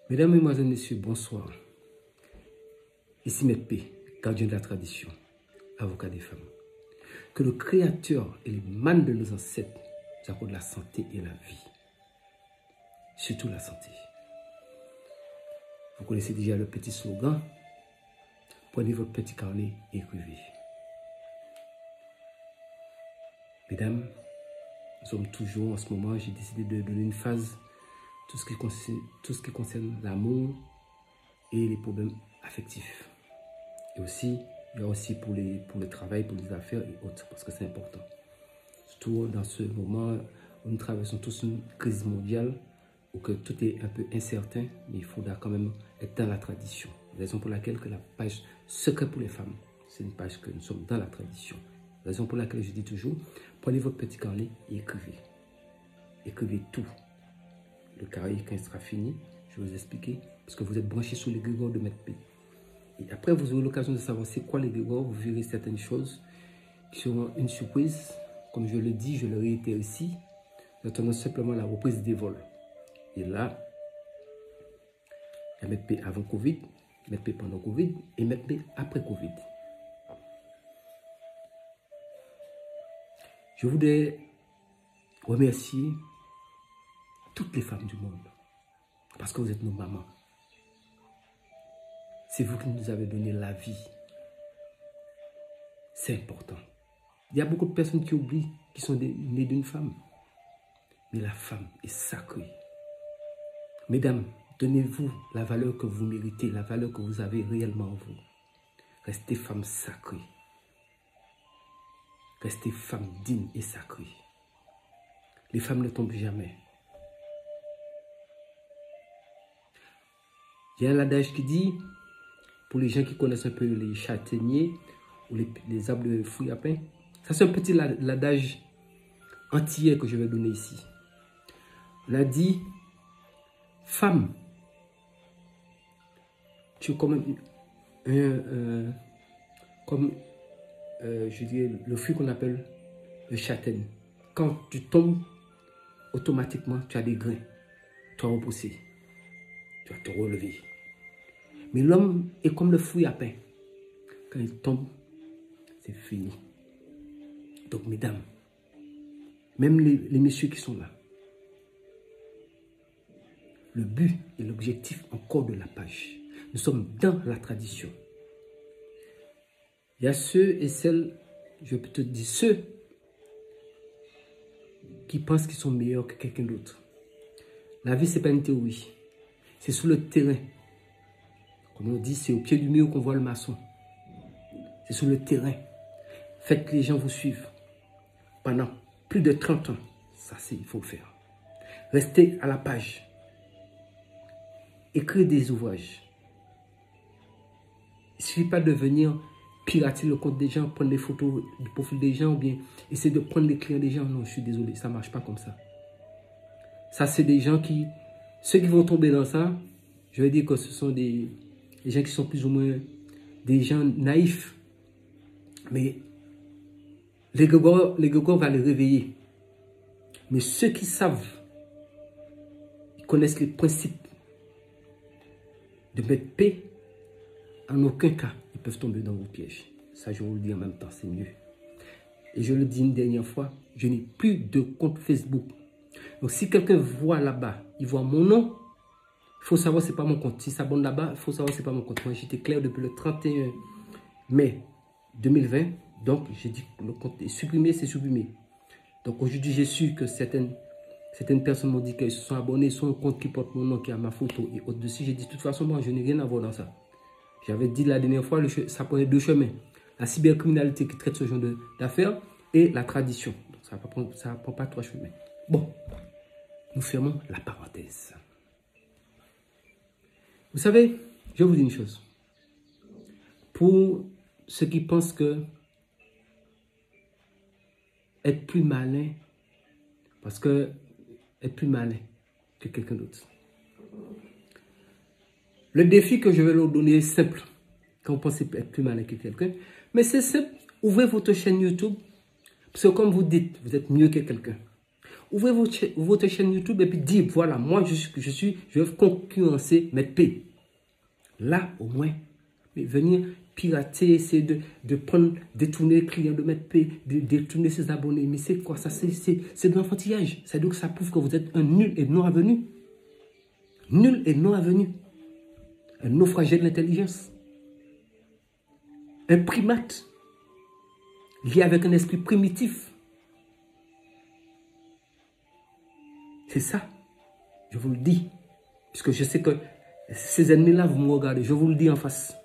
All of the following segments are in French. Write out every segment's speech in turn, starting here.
Mesdames, Mesdemoiselles, Messieurs, bonsoir. Ici Maître P, gardien de la tradition, avocat des femmes. Que le Créateur et le man de nos ancêtres nous accordent la santé et la vie. Surtout la santé. Vous connaissez déjà le petit slogan. Prenez votre petit carnet et écrivez. Mesdames, nous sommes toujours en ce moment, j'ai décidé de donner une phase, tout ce qui concerne l'amour et les problèmes affectifs. Et aussi, il y a aussi pour le travail, pour les affaires et autres, parce que c'est important. Surtout dans ce moment où nous traversons tous une crise mondiale, où que tout est un peu incertain, mais il faudra quand même être dans la tradition. Raison pour laquelle que la page Secret pour les femmes, c'est une page que nous sommes dans la tradition. Raison pour laquelle je dis toujours, prenez votre petit carnet et écrivez. Écrivez tout. Le carnet, quand il sera fini, je vais vous expliquer, parce que vous êtes branchés sur les grégores de Maître P. Et après, vous aurez l'occasion de savoir c'est quoi les grégores, vous verrez certaines choses qui seront une surprise. Comme je le dis, je le réitère ici, nous attendons simplement la reprise des vols. Et là, il y a Maître P avant Covid, Maître P pendant Covid et Maître P après Covid. Je voudrais remercier toutes les femmes du monde parce que vous êtes nos mamans. C'est vous qui nous avez donné la vie. C'est important. Il y a beaucoup de personnes qui oublient qui sont nées d'une femme. Mais la femme est sacrée. Mesdames, donnez-vous la valeur que vous méritez, la valeur que vous avez réellement en vous. Restez femme sacrée. Restez femme digne et sacrée. Les femmes ne tombent jamais. Il y a l'adage qui dit, pour les gens qui connaissent un peu les châtaigniers ou les arbres de fruits à pain, ça c'est un petit l'adage entier que je vais donner ici. On a dit, femme, tu es comme je dirais, le fruit qu'on appelle le châtaigne. Quand tu tombes, automatiquement, tu as des grains. Tu vas repousser. Tu vas te relever. Mais l'homme est comme le fruit à pain. Quand il tombe, c'est fini. Donc, mesdames, même les messieurs qui sont là, le but et l'objectif encore de la page, nous sommes dans la tradition. Il y a ceux et celles, je peux te dire, ceux qui pensent qu'ils sont meilleurs que quelqu'un d'autre. La vie, ce n'est pas une théorie. C'est sur le terrain. Comme on dit, c'est au pied du mur qu'on voit le maçon. C'est sur le terrain. Faites que les gens vous suivent. Pendant plus de 30 ans, ça, il faut le faire. Restez à la page. Écrivez des ouvrages. Il ne suffit pas de venir pirater le compte des gens, prendre des photos du profil des gens ou bien essayer de prendre les clients des gens. Non, je suis désolé, ça ne marche pas comme ça. Ça, c'est des gens qui... Ceux qui vont tomber dans ça, je vais dire que ce sont des gens qui sont plus ou moins des gens naïfs. Mais l'égrégore va les réveiller. Mais ceux qui savent, ils connaissent les principes de Maître P, en aucun cas, ils peuvent tomber dans vos pièges. Ça, je vous le dis en même temps, c'est mieux. Et je le dis une dernière fois, je n'ai plus de compte Facebook. Donc, si quelqu'un voit là-bas, il voit mon nom, il faut savoir que ce n'est pas mon compte. S'il s'abonne là-bas, il faut savoir que ce n'est pas mon compte. Moi, j'étais clair depuis le 31 mai 2020. Donc, j'ai dit que le compte est supprimé, c'est supprimé. Donc, aujourd'hui, j'ai su que certaines personnes m'ont dit qu'elles se sont abonnées sur un compte qui porte mon nom, qui a ma photo et autres dessus. J'ai dit, de toute façon, moi, je n'ai rien à voir dans ça. J'avais dit la dernière fois, ça prenait deux chemins. La cybercriminalité qui traite ce genre d'affaires et la tradition. Donc, ça ne prend pas trois chemins. Bon, nous fermons la parenthèse. Vous savez, je vous dis une chose. Pour ceux qui pensent que être plus malin, parce que être plus malin que quelqu'un d'autre. Le défi que je vais leur donner est simple. Quand vous pensez être plus malin que quelqu'un, mais c'est simple. Ouvrez votre chaîne YouTube. Parce que comme vous dites, vous êtes mieux que quelqu'un. Ouvrez votre chaîne YouTube et puis dites, voilà, moi, je veux concurrencer Maître P. Là, au moins, mais venir pirater, essayer de prendre, détourner les clients de Maître P, de détourner ses abonnés. Mais c'est quoi ça? C'est de l'enfantillage. Ça veut dire que ça prouve que vous êtes un nul et non avenu. Nul et non avenu. Un naufragé de l'intelligence. Un primate. Lié avec un esprit primitif. C'est ça. Je vous le dis. Puisque je sais que ces ennemis-là, vous me regardez. Je vous le dis en face.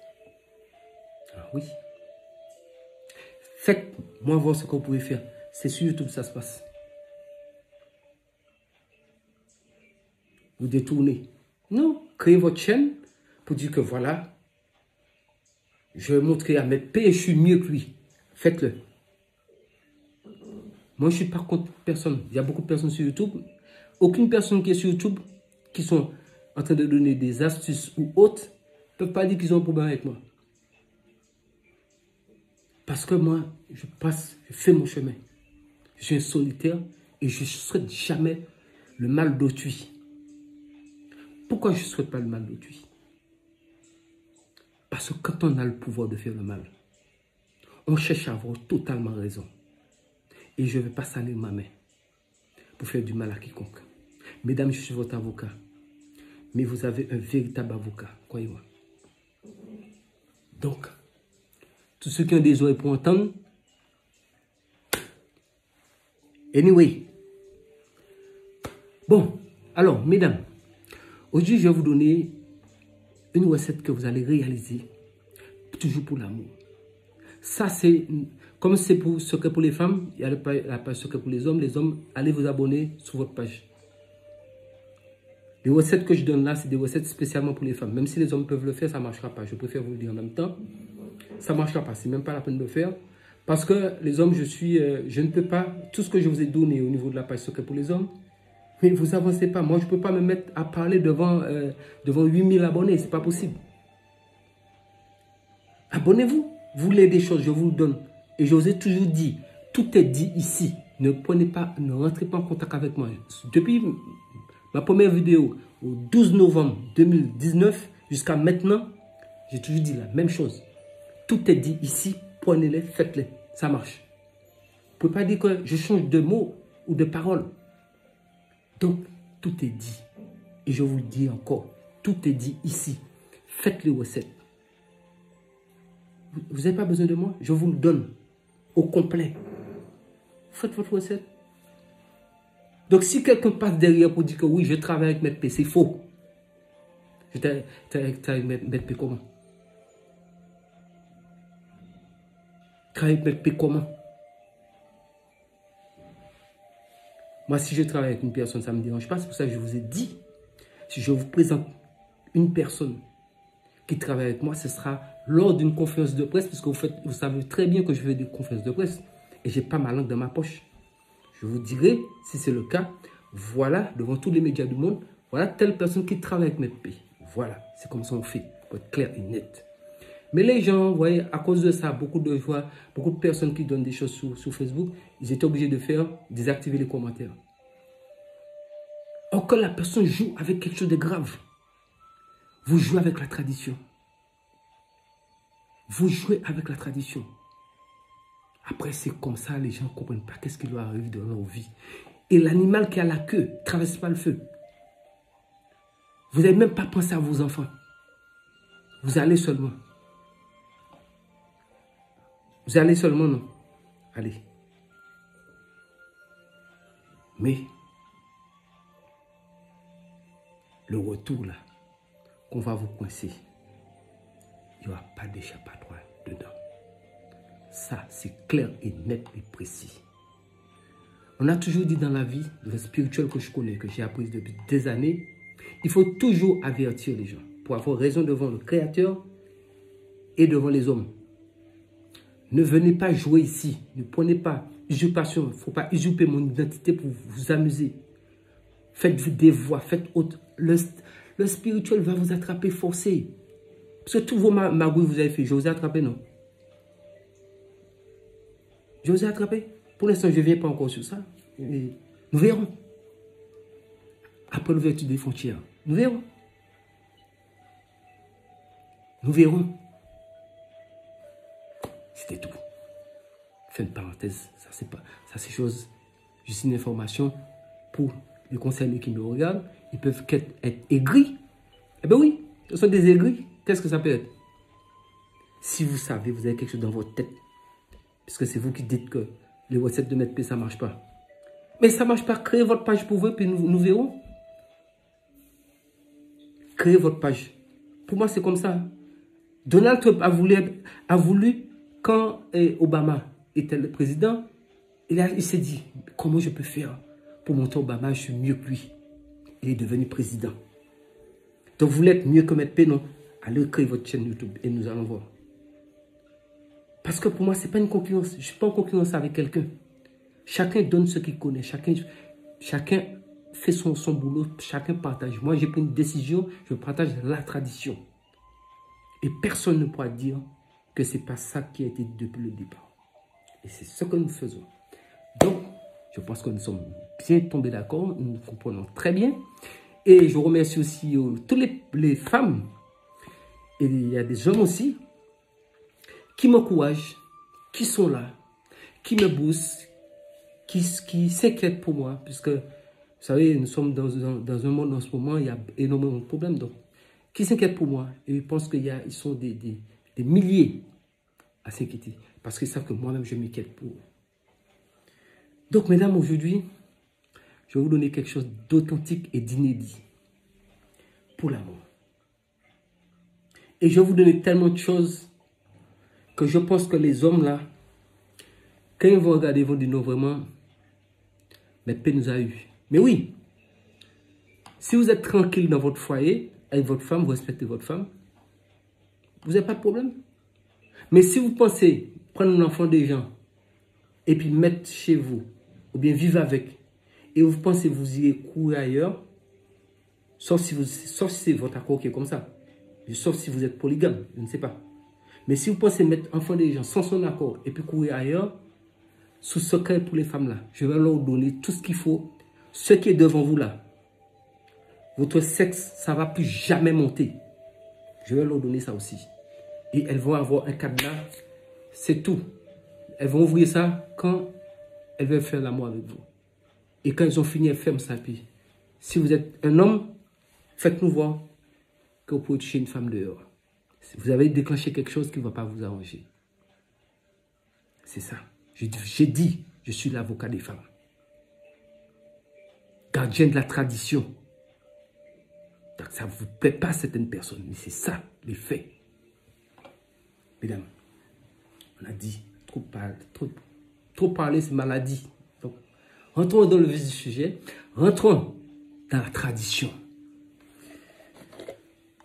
Ah oui. Faites-moi voir ce que vous pouvez faire. C'est sur YouTube que ça se passe. Vous détournez. Non. Créez votre chaîne pour dire que voilà, je vais montrer à Maître P et je suis mieux que lui. Faites-le. Moi, je ne suis pas contre personne. Il y a beaucoup de personnes sur YouTube. Aucune personne qui est sur YouTube, qui sont en train de donner des astuces ou autres, ne peuvent pas dire qu'ils ont un problème avec moi. Parce que moi, je fais mon chemin. Je suis un solitaire et je ne souhaite jamais le mal d'autrui. Pourquoi je ne souhaite pas le mal d'autrui? Parce que quand on a le pouvoir de faire le mal, on cherche à avoir totalement raison. Et je ne vais pas salir ma main pour faire du mal à quiconque. Mesdames, je suis votre avocat. Mais vous avez un véritable avocat, croyez-moi. Donc, tous ceux qui ont des oreilles pour entendre, anyway. Bon, alors, mesdames, aujourd'hui, je vais vous donner une recette que vous allez réaliser, toujours pour l'amour. Ça, c'est, comme c'est pour secret pour les femmes, il y a la page secret pour les hommes, allez vous abonner sur votre page. Les recettes que je donne là, c'est des recettes spécialement pour les femmes. Même si les hommes peuvent le faire, ça ne marchera pas. Je préfère vous le dire en même temps. Ça ne marchera pas. Ce n'est même pas la peine de le faire. Parce que les hommes, je ne peux pas, tout ce que je vous ai donné au niveau de la page secret pour les hommes, mais vous n'avancez pas. Moi, je ne peux pas me mettre à parler devant 8000 abonnés. Ce n'est pas possible. Abonnez-vous. Vous voulez des choses, je vous le donne. Et je vous ai toujours dit, tout est dit ici. Ne rentrez pas en contact avec moi. Depuis ma première vidéo, au 12 novembre 2019, jusqu'à maintenant, j'ai toujours dit la même chose. Tout est dit ici, prenez-les, faites-les. Ça marche. Vous ne pouvez pas dire que je change de mots ou de paroles. Donc, tout est dit. Et je vous le dis encore, tout est dit ici. Faites les recettes. Vous n'avez pas besoin de moi, je vous le donne au complet. Faites votre recette. Donc, si quelqu'un passe derrière pour dire que oui, je travaille avec Maître P, c'est faux. Je travaille avec Maître P comment? Travaille avec Maître P comment? Moi, si je travaille avec une personne, ça ne me dérange pas. C'est pour ça que je vous ai dit, si je vous présente une personne qui travaille avec moi, ce sera lors d'une conférence de presse, puisque vous savez très bien que je fais des conférences de presse et je n'ai pas ma langue dans ma poche. Je vous dirai, si c'est le cas, voilà, devant tous les médias du monde, voilà telle personne qui travaille avec Maître P. Voilà, c'est comme ça on fait, pour être clair et net. Mais les gens, vous voyez, à cause de ça, beaucoup de personnes qui donnent des choses sur Facebook, ils étaient obligés de désactiver les commentaires. Or que la personne joue avec quelque chose de grave. Vous jouez avec la tradition. Vous jouez avec la tradition. Après, c'est comme ça, les gens ne comprennent pas qu'est-ce qui leur arrive dans leur vie. Et l'animal qui a la queue ne traverse pas le feu. Vous n'avez même pas pensé à vos enfants. Vous allez seulement. Vous allez seulement, non? Allez. Mais, le retour là, qu'on va vous coincer, il n'y aura pas d'échappatoire dedans. Ça, c'est clair et net et précis. On a toujours dit dans la vie, le spirituel que je connais, que j'ai appris depuis des années, il faut toujours avertir les gens pour avoir raison devant le Créateur et devant les hommes. Ne venez pas jouer ici. Ne prenez pas usurpation. Il ne faut pas usurper mon identité pour vous amuser. Faites des voix, faites autre. Le spirituel va vous attraper forcé. Parce que tous vos magouilles que vous avez fait, je vous ai attrapé, non? Je vous ai attrapé. Pour l'instant, je ne viens pas encore sur ça. Mais nous verrons. après l'ouverture des frontières. Nous verrons. Nous verrons. C'était tout. Fin de parenthèse. Ça, c'est chose. Juste une information pour les concernés qui me regardent. Ils peuvent être aigris. Eh bien oui, ce sont des aigris. Qu'est-ce que ça peut être? Si vous savez, vous avez quelque chose dans votre tête. Puisque c'est vous qui dites que les recettes de Maître P, ça ne marche pas. Mais ça ne marche pas. Créez votre page pour vous, puis nous verrons. Créez votre page. Pour moi, c'est comme ça. Donald Trump a voulu quand Obama était le président, il s'est dit, comment je peux faire pour montrer à Obama, je suis mieux que lui. Il est devenu président. Donc, vous voulez être mieux que Maître P, non? Allez créer votre chaîne YouTube et nous allons voir. Parce que pour moi, ce n'est pas une concurrence. Je ne suis pas en concurrence avec quelqu'un. Chacun donne ce qu'il connaît. Chacun fait son boulot. Chacun partage. Moi, j'ai pris une décision. Je partage la tradition. Et personne ne pourra dire que ce n'est pas ça qui a été dit depuis le départ. Et c'est ce que nous faisons. Donc, je pense que nous sommes bien tombés d'accord. Nous comprenons très bien. Et je remercie aussi toutes les femmes. Et il y a des hommes aussi qui m'encouragent, qui sont là, qui me boostent, qui s'inquiètent pour moi. Puisque, vous savez, nous sommes dans un monde en ce moment, il y a énormément de problèmes. Donc, qui s'inquiètent pour moi. Et ils pensent qu'ils sont des milliers à s'inquiéter. Parce qu'ils savent que moi-même, je m'inquiète pour eux. Donc, mesdames, aujourd'hui, je vais vous donner quelque chose d'authentique et d'inédit pour l'amour. Et je vais vous donner tellement de choses que je pense que les hommes là, quand ils vont regarder, ils vont dire non, vraiment, mais P nous a eu. Mais oui, si vous êtes tranquille dans votre foyer, avec votre femme, vous respectez votre femme, vous n'avez pas de problème. Mais si vous pensez prendre un enfant des gens et puis mettre chez vous, ou bien vivre avec, et vous pensez vous irez courir ailleurs, sauf si c'est votre accord qui est comme ça, sauf si vous êtes polygame, je ne sais pas. Mais si vous pensez mettre enfant des gens sans son accord et puis courir ailleurs, sous secret pour les femmes là, je vais leur donner tout ce qu'il faut, ce qui est devant vous là. Votre sexe, ça ne va plus jamais monter. Je vais leur donner ça aussi. Et elles vont avoir un cadenas, c'est tout. Elles vont ouvrir ça quand elles veulent faire l'amour avec vous. Et quand elles ont fini, elles ferment ça. Puis, si vous êtes un homme, faites-nous voir que vous pouvez toucher une femme dehors. Vous avez déclenché quelque chose qui ne va pas vous arranger. C'est ça. J'ai dit, je suis l'avocat des femmes. Gardien de la tradition. Donc ça ne vous plaît pas à certaines personnes, mais c'est ça, les faits. Mesdames, on a dit, trop parler, c'est maladie. Donc, rentrons dans le vif du sujet. Rentrons dans la tradition.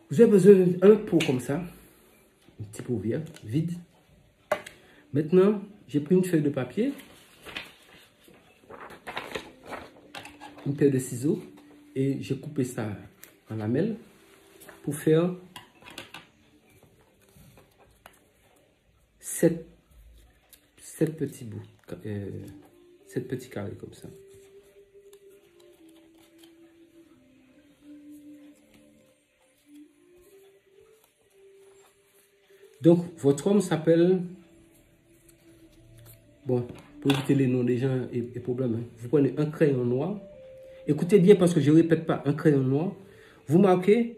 Vous avez besoin d'un pot comme ça. Un petit pot vide. Maintenant, j'ai pris une feuille de papier. Une paire de ciseaux. Et j'ai coupé ça en lamelles pour faire 7 petits bouts. 7 petits carrés comme ça. Donc, votre homme s'appelle... Bon, pour éviter les noms des gens et problèmes, hein, vous prenez un crayon noir. Écoutez bien parce que je ne répète pas, un crayon noir. Vous marquez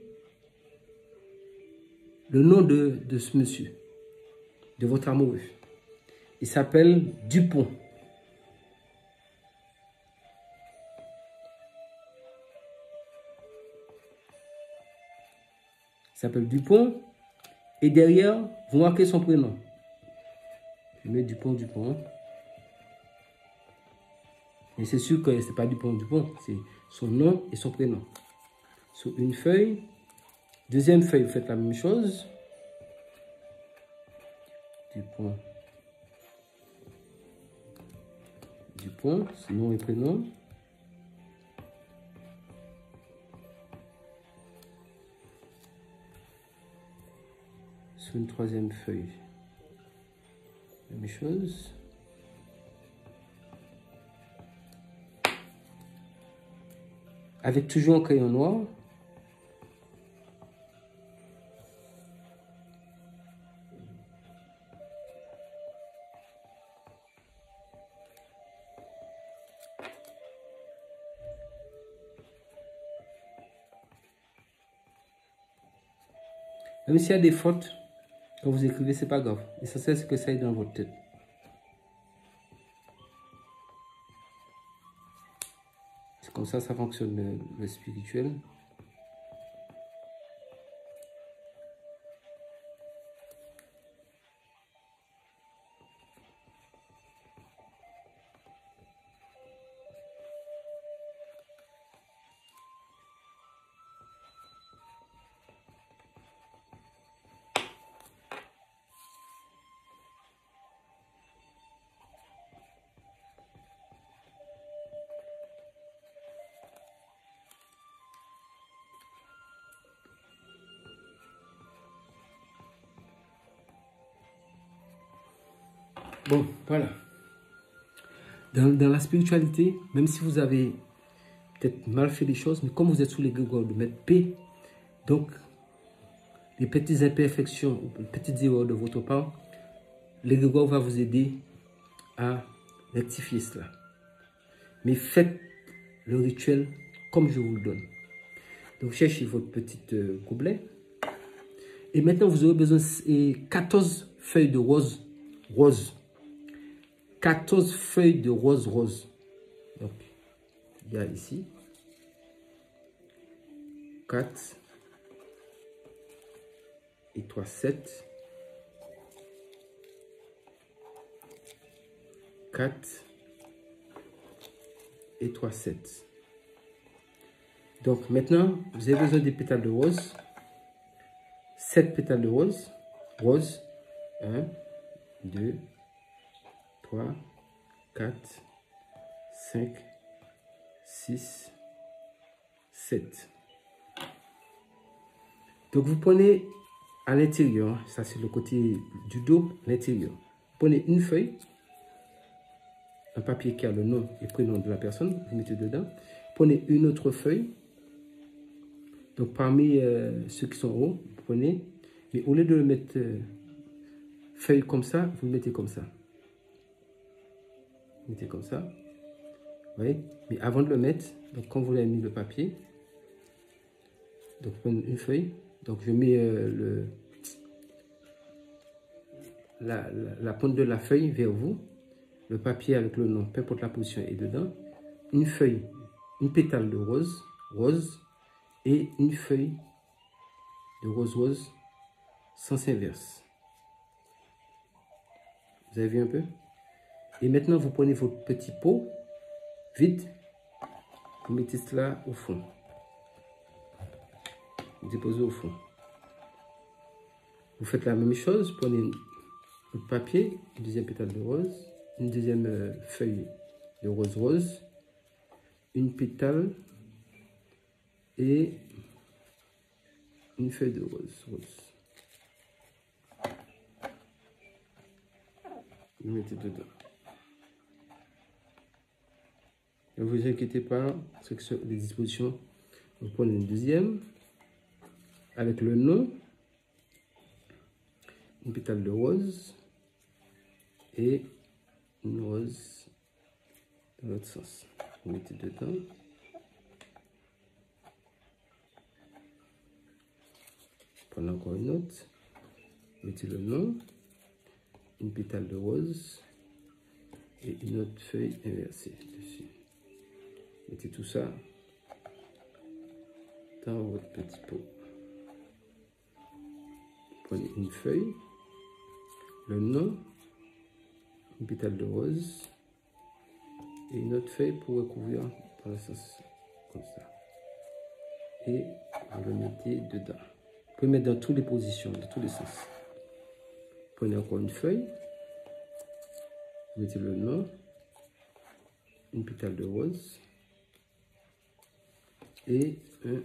le nom de ce monsieur, de votre amoureux. Il s'appelle Dupont. Il s'appelle Dupont. Et derrière, vous marquez son prénom. Je mets Dupont. Et c'est sûr que ce n'est pas Dupont, c'est son nom et son prénom. Sur une feuille. Deuxième feuille, vous faites la même chose. Dupont, c'est nom et prénom. Sur une troisième feuille, même chose. avec toujours un crayon noir. Même s'il y a des fautes, quand vous écrivez, c'est pas grave. L'essentiel, c'est que ça aille dans votre tête. C'est comme ça fonctionne le spirituel. Bon, voilà. Dans la spiritualité, même si vous avez peut-être mal fait les choses, mais comme vous êtes sous l'égrégore de Maître P, donc les petites imperfections, les petites erreurs de votre part, l'égrégore va vous aider à rectifier cela. Mais faites le rituel comme je vous le donne. Donc cherchez votre petite gobelet. Et maintenant, vous aurez besoin de 14 feuilles de rose. 14 feuilles de rose. Donc, il y a ici 4 et 3, 7. 4 et 3, 7. Donc, maintenant, vous avez besoin des pétales de rose. 7 pétales de rose. 1, 2, 3, 4, 5, 6, 7. Donc, vous prenez à l'intérieur, ça c'est le côté du dos, l'intérieur. Prenez une feuille, un papier qui a le nom et prénom de la personne, vous mettez dedans. Prenez une autre feuille. Donc, parmi ceux qui sont hauts, vous prenez, mais au lieu de le mettre feuille comme ça, vous le mettez comme ça. Mettez comme ça. Vous voyez? Mais avant de le mettre, donc quand vous avez mis le papier, donc prenez une feuille. Donc je mets la pointe de la feuille vers vous. Le papier avec le nom, peu importe la position, est dedans. Une feuille, une pétale de rose, et une feuille de rose, sens inverse. Vous avez vu un peu? Et maintenant, vous prenez votre petit pot vide, vous mettez cela au fond. Vous déposez au fond. Vous faites la même chose, prenez votre papier, une deuxième pétale de rose, une deuxième feuille de rose, une pétale et une feuille de rose. Vous mettez dedans. Ne vous inquiétez pas, c'est que sur les dispositions, vous prenez une deuxième avec le nom, une pétale de rose et une rose dans l'autre sens. Vous mettez dedans. Prenez encore une autre. Mettez le nom, une pétale de rose et une autre feuille inversée dessus. Mettez tout ça dans votre petit pot. Prenez une feuille, le nom, une pétale de rose et une autre feuille pour recouvrir dans le sens comme ça. Et vous le mettez dedans. Vous pouvez mettre dans toutes les positions, dans tous les sens. Prenez encore une feuille, mettez le nom, une pétale de rose et un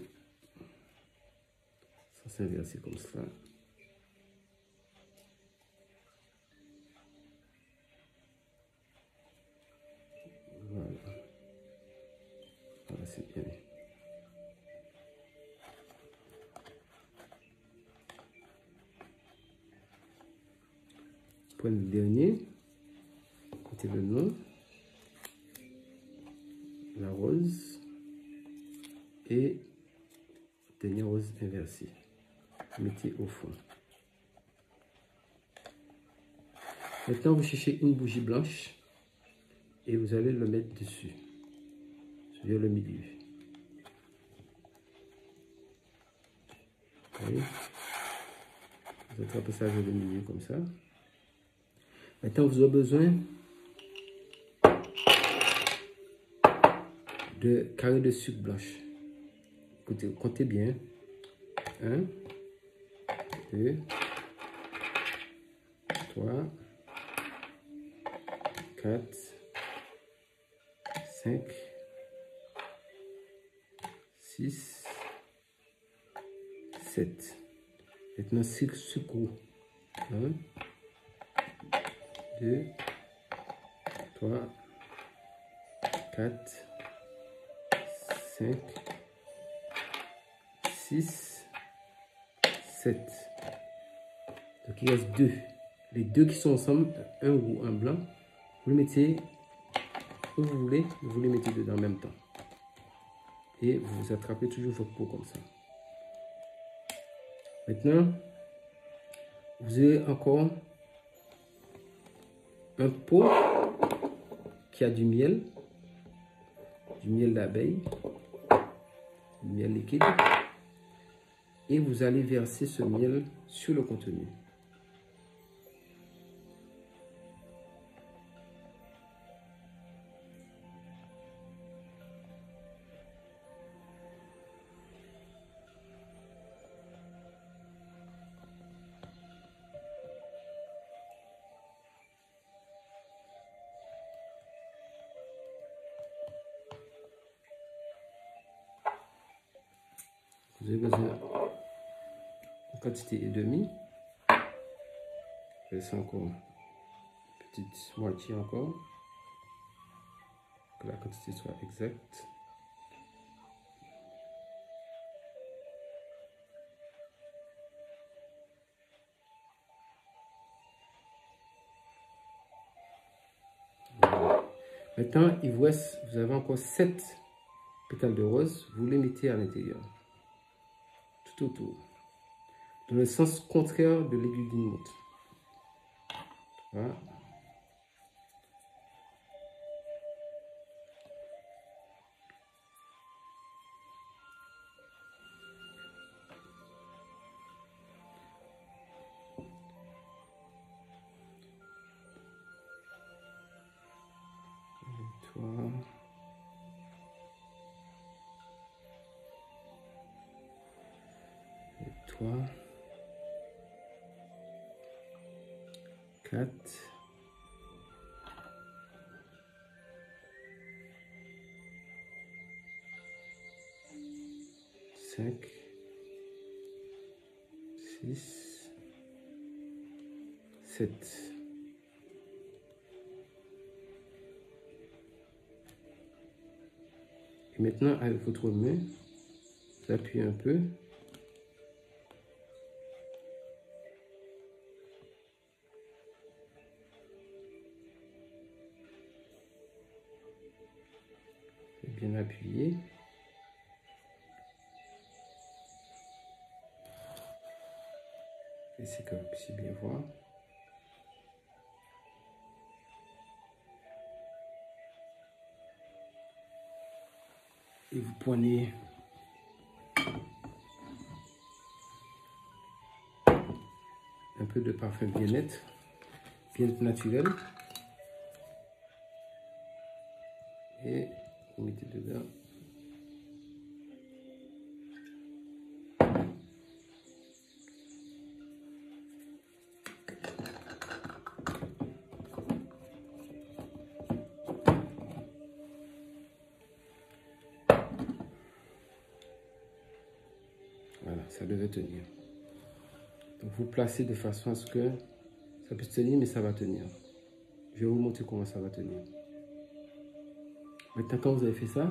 sens inversé comme ça. Voilà. Voilà, c'est bien. prenez le dernier, mettez le nom, la rose et dernière rose inversée. Mettez au fond. Maintenant, vous cherchez une bougie blanche et vous allez le mettre dessus, vers le milieu. Voyez? Vous attrapez ça vers le milieu comme ça. Maintenant, vous aurez besoin de carrés de sucre blanche. Écoutez, comptez bien. 1, 2, 3, 4, 5, 6, 7. Maintenant, sucre. 1, 2, 3, 4, 5, 6, 7. Donc il reste 2. Les deux qui sont ensemble, un roux, un blanc, vous les mettez où vous voulez, vous les mettez dedans en même temps. Et vous attrapez toujours votre pot comme ça. Maintenant, vous avez encore un pot qui a du miel d'abeille, du miel liquide. Et vous allez verser ce miel sur le contenu. Vous avez besoin d'une quantité et demie. Je laisse encore une petite moitié encore. Que la quantité soit exacte. Voilà. Maintenant, il vous reste, vous avez encore 7 pétales de rose. Vous les mettez à l'intérieur. Tout autour. Dans le sens contraire de l'aiguille d'une montre. Voilà. Toi. 4, 5, 6, 7. Et maintenant, avec votre main, vous appuyez un peu. Bien appuyé. Et c'est que vous puissiez bien voir. Et vous prenez un peu de parfum bien-être, bien naturel. Et vous mettez dedans. Voilà, ça devait tenir. Donc vous placez de façon à ce que ça puisse tenir, mais ça va tenir. Je vais vous montrer comment ça va tenir. Maintenant, quand vous avez fait ça,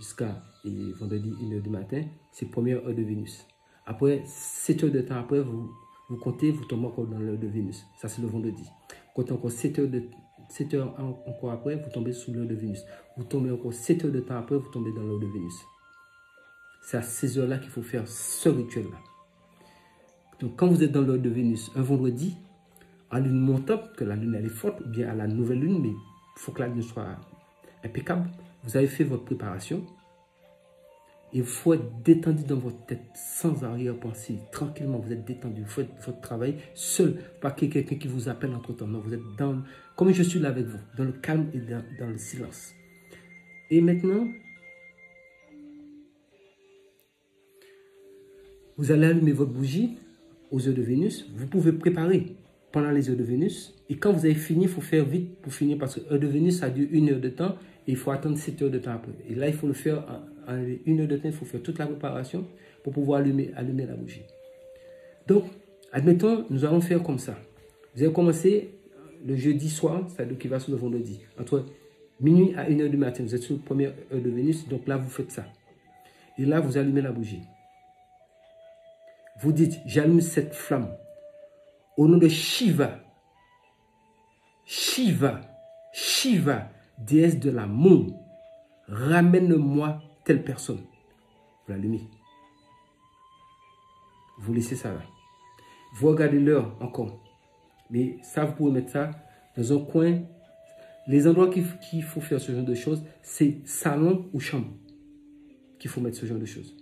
jusqu'à vendredi 1h du matin, c'est première heure de Vénus. Après, 7 heures de temps après, vous comptez, vous tombez encore dans l'heure de Vénus. Ça, c'est le vendredi. Vous comptez encore 7 heures encore après, vous tombez sous l'heure de Vénus. Vous tombez encore 7 heures de temps après, vous tombez dans l'heure de Vénus. C'est à ces heures-là qu'il faut faire ce rituel-là. Donc, quand vous êtes dans l'heure de Vénus, un vendredi, à lune montante, que la lune elle est forte, ou bien à la nouvelle lune, mais il faut que la lune soit impeccable, vous avez fait votre préparation. Il faut être détendu dans votre tête, sans arrière-pensée, tranquillement, vous êtes détendu, vous faites votre travail seul, pas que quelqu'un qui vous appelle entre-temps. Non, vous êtes dans, comme je suis là avec vous, dans le calme et dans le silence. Et maintenant, vous allez allumer votre bougie aux heures de Vénus. Vous pouvez préparer pendant les heures de Vénus. Et quand vous avez fini, il faut faire vite pour finir parce que l'heure de Vénus, ça dure 1 heure de temps et il faut attendre 7 heures de temps après. Et là, il faut le faire en 1 heure de temps, il faut faire toute la préparation pour pouvoir allumer la bougie. Donc, admettons, nous allons faire comme ça. Vous allez commencer le jeudi soir, c'est-à-dire qui va sur le vendredi. Entre minuit à 1 heure du matin, vous êtes sur la première heure de Vénus, donc là, vous faites ça. Et là, vous allumez la bougie. Vous dites, j'allume cette flamme au nom de Shiva. Shiva, Shiva, déesse de l'amour, ramène-moi telle personne. Vous l'allumez. Vous laissez ça là. Vous regardez l'heure encore. Mais ça, vous pouvez mettre ça dans un coin. Les endroits qu'il faut faire ce genre de choses, c'est salon ou chambre qu'il faut mettre ce genre de choses.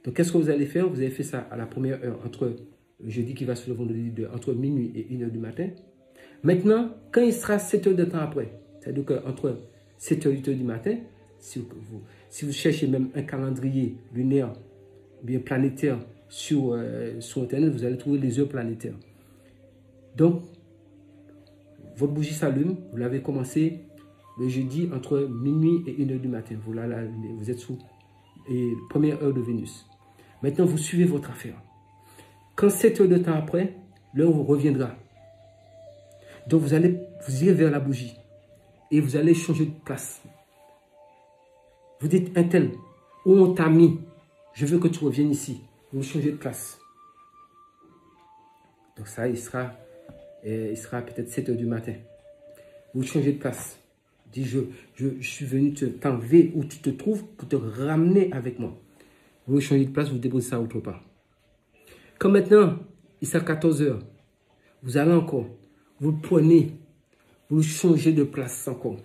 Donc, qu'est-ce que vous allez faire? Vous avez fait ça à la première heure, entre le jeudi qui va sur le vendredi, entre minuit et 1 heure du matin. Maintenant, quand il sera 7 heures de temps après, c'est-à-dire qu'entre 7 h et 8 h du matin, si vous cherchez même un calendrier lunaire, bien planétaire, sur Internet, vous allez trouver les heures planétaires. Donc, votre bougie s'allume, vous l'avez commencé le jeudi entre minuit et 1 heure du matin. Vous êtes sous la première heure de Vénus. Maintenant, vous suivez votre affaire. Quand 7 heures de temps après, l'heure reviendra. Donc, vous irez vers la bougie et vous allez changer de place. Vous dites, un tel, où on t'a mis, je veux que tu reviennes ici. Vous changez de place. Donc ça, il sera peut-être 7 heures du matin. Vous changez de place. Dis, je suis venu t'enlever où tu te trouves pour te ramener avec moi. Vous changez de place, vous déposez ça autre part. Quand maintenant, il sera 14 heures, vous allez encore, vous le prenez, vous changez de place encore.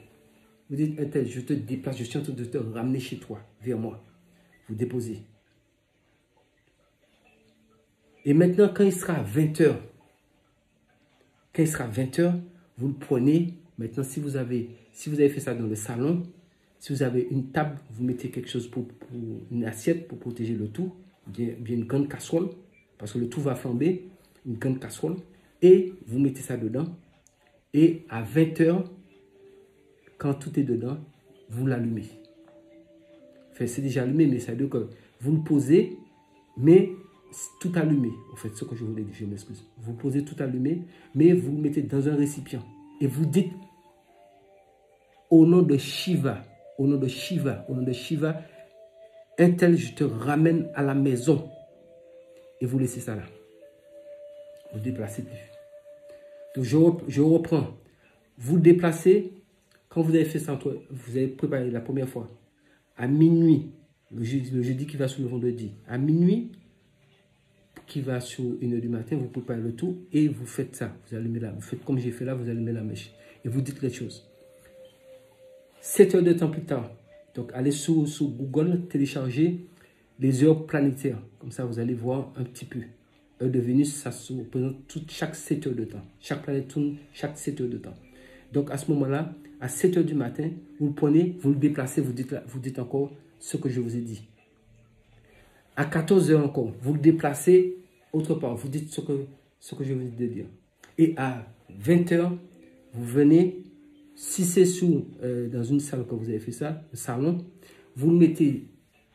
Vous dites, un tel, je te déplace, je suis en train de te ramener chez toi, vers moi. Vous déposez. Et maintenant, quand il sera 20 heures, vous le prenez. Maintenant, si vous avez fait ça dans le salon, si vous avez une table, vous mettez quelque chose pour une assiette pour protéger le tout, bien une grande casserole, parce que le tout va flamber, une grande casserole, et vous mettez ça dedans. Et à 20 heures, quand tout est dedans, vous l'allumez. Enfin, c'est déjà allumé, mais ça veut dire que vous le posez, mais tout allumé. En fait, ce que je voulais dire, je m'excuse. Vous posez tout allumé, mais vous le mettez dans un récipient. Et vous dites, au nom de Shiva, au nom de Shiva, un tel, je te ramène à la maison. Et vous laissez ça là. Vous ne déplacez plus. Donc, je reprends. Vous déplacez, quand vous avez fait ça, vous avez préparé la première fois, à minuit, le jeudi qui va sur le vendredi, à minuit, qui va sur 1 heure du matin, vous préparez le tout et vous faites ça. Vous allumez là, vous faites comme j'ai fait là, vous allumez la mèche. Et vous dites les choses. 7 heures de temps plus tard, donc allez sur Google, téléchargez les heures planétaires. Comme ça, vous allez voir un petit peu. Heure de Vénus, ça se représente chaque 7 heures de temps. Chaque planète tourne chaque 7 heures de temps. Donc à ce moment-là, à 7 heures du matin, vous le prenez, vous le déplacez, vous dites encore ce que je vous ai dit. À 14 heures encore, vous le déplacez autre part, vous dites ce que je vous ai dit de dire. Et à 20 heures, vous venez, si c'est dans une salle que vous avez fait ça, le salon, vous mettez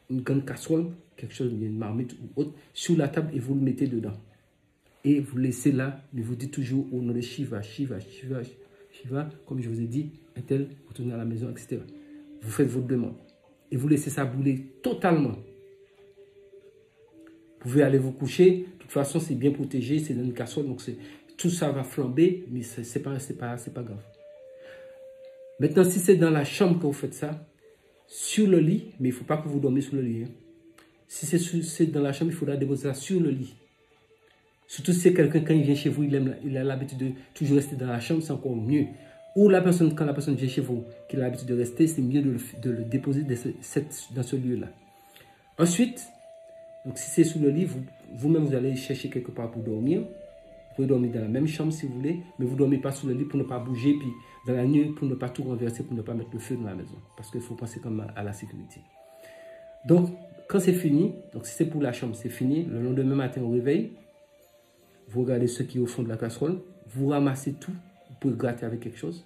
une grande casserole, quelque chose, une marmite ou autre, sur la table et vous le mettez dedans. Et vous laissez là, mais vous dites toujours au nom de Shiva, Shiva, comme je vous ai dit, un tel, retournez à la maison, etc. Vous faites votre demande. et vous laissez ça brûler totalement. Vous pouvez aller vous coucher. De toute façon, c'est bien protégé. C'est dans une casserole. Donc, tout ça va flamber. Mais ce n'est pas grave. Maintenant, si c'est dans la chambre que vous faites ça, sur le lit, mais il ne faut pas que vous dormiez sur le lit. Hein. Si c'est dans la chambre, il faudra déposer ça sur le lit. Surtout si c'est quelqu'un, quand il vient chez vous, il a l'habitude de toujours rester dans la chambre, c'est encore mieux. Ou quand la personne vient chez vous, qu'il a l'habitude de rester, c'est mieux de le déposer dans ce lieu-là. Ensuite, donc si c'est sous le lit, vous-même, vous allez chercher quelque part pour dormir. Vous pouvez dormir dans la même chambre si vous voulez, mais vous ne dormez pas sous le lit pour ne pas bouger, puis dans la nuit, pour ne pas tout renverser, pour ne pas mettre le feu dans la maison. Parce qu'il faut penser comme à la sécurité. Donc, quand c'est fini, donc si c'est pour la chambre, c'est fini. Le lendemain matin, au réveil, vous regardez ce qui est au fond de la casserole, vous ramassez tout, vous pouvez gratter avec quelque chose.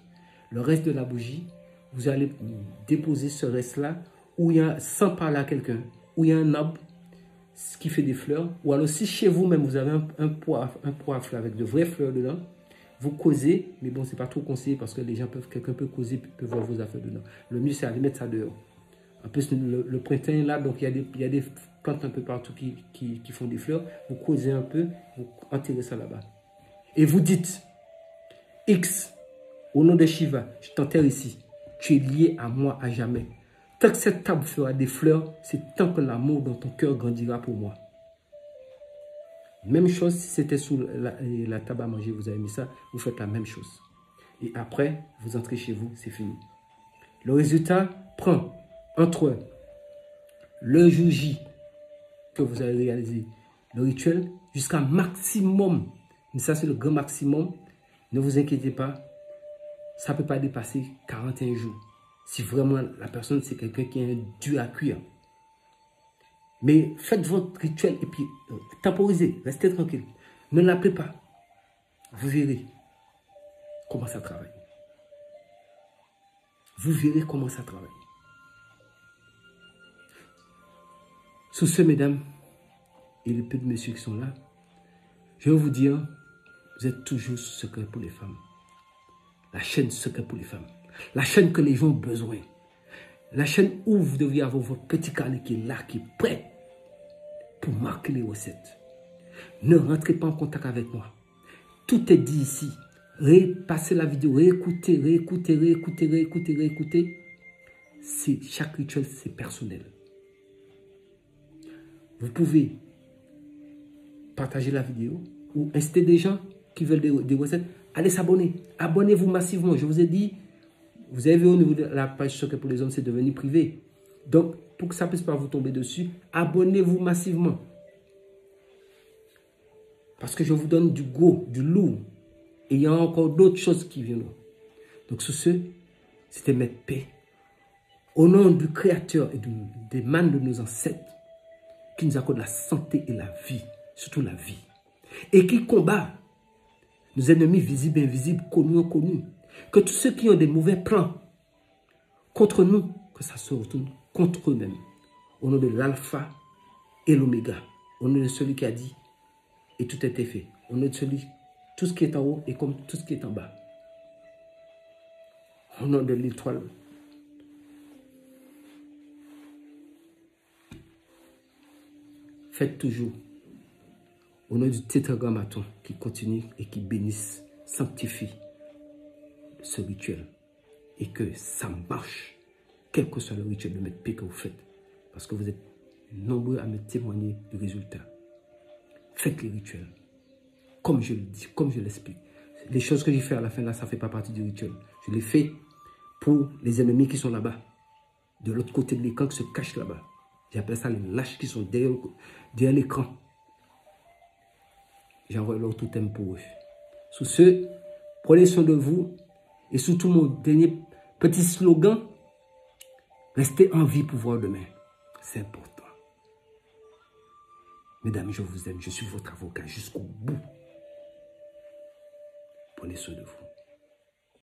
Le reste de la bougie, vous allez déposer ce reste-là, sans parler à quelqu'un, où il y a un arbre qui fait des fleurs, ou alors si chez vous-même, vous avez un pot à fleurs avec de vraies fleurs dedans, vous causez, mais bon, c'est pas trop conseillé parce que quelqu'un peut causer, peut voir vos affaires dedans. Le mieux, c'est d'aller mettre ça dehors. En plus, le printemps est là, donc il y a des plantes un peu partout qui font des fleurs. Vous causez un peu, vous enterrez ça là-bas. Et vous dites, X, au nom de Shiva, je t'enterre ici. Tu es lié à moi à jamais. Tant que cette table fera des fleurs, c'est tant que l'amour dans ton cœur grandira pour moi. Même chose, si c'était sous la table à manger, vous avez mis ça, vous faites la même chose. Et après, vous entrez chez vous, c'est fini. Le résultat prend entre le jour J que vous avez réalisé le rituel jusqu'à maximum. Mais ça, c'est le grand maximum. Ne vous inquiétez pas. Ça ne peut pas dépasser 41 jours. Si vraiment la personne, c'est quelqu'un qui est dur à cuire. Mais faites votre rituel et puis temporisez. Restez tranquille. Ne l'appelez pas. Vous verrez comment ça travaille. Vous verrez comment ça travaille. Sur ce, mesdames, et les peu de messieurs qui sont là, je vais vous dire, vous êtes toujours secret pour les femmes. La chaîne secret pour les femmes. La chaîne que les gens ont besoin. La chaîne où vous devriez avoir votre petit carnet qui est là, qui est prêt pour marquer les recettes. Ne rentrez pas en contact avec moi. Tout est dit ici. Repassez la vidéo, réécoutez. Chaque rituel, c'est personnel. Vous pouvez partager la vidéo ou inciter des gens qui veulent des recettes. Allez s'abonner. Abonnez-vous massivement. Je vous ai dit, vous avez vu au niveau de la page Secret pour les hommes, c'est devenu privé. Donc, pour que ça ne puisse pas vous tomber dessus, abonnez-vous massivement. Parce que je vous donne du gros, du lourd. Et il y a encore d'autres choses qui viendront. Donc, sur ce, c'était Maître P. Au nom du Créateur et des mânes de nos ancêtres, qui nous accorde la santé et la vie, surtout la vie, et qui combat nos ennemis visibles et invisibles, connus et inconnus, que tous ceux qui ont des mauvais plans contre nous, que ça se retourne contre eux-mêmes, au nom de l'alpha et l'oméga, au nom de celui qui a dit, et tout a été fait, au nom de celui, tout ce qui est en haut est comme tout ce qui est en bas, au nom de l'étoile. Faites toujours au nom du tétragrammaton qui continue et qui bénisse, sanctifie ce rituel et que ça marche, quel que soit le rituel de Maître P que vous faites, parce que vous êtes nombreux à me témoigner du résultat. Faites les rituels, comme je le dis, comme je l'explique. Les choses que j'ai fait à la fin là, ça ne fait pas partie du rituel. Je l'ai fait pour les ennemis qui sont là-bas, de l'autre côté de l'écran qui se cachent là-bas. J'appelle ça les lâches qui sont derrière l'écran. J'envoie leur totem pour eux. Sur ce, prenez soin de vous. Et surtout, mon dernier petit slogan, restez en vie pour voir demain. C'est important. Mesdames, je vous aime. Je suis votre avocat jusqu'au bout. Prenez soin de vous.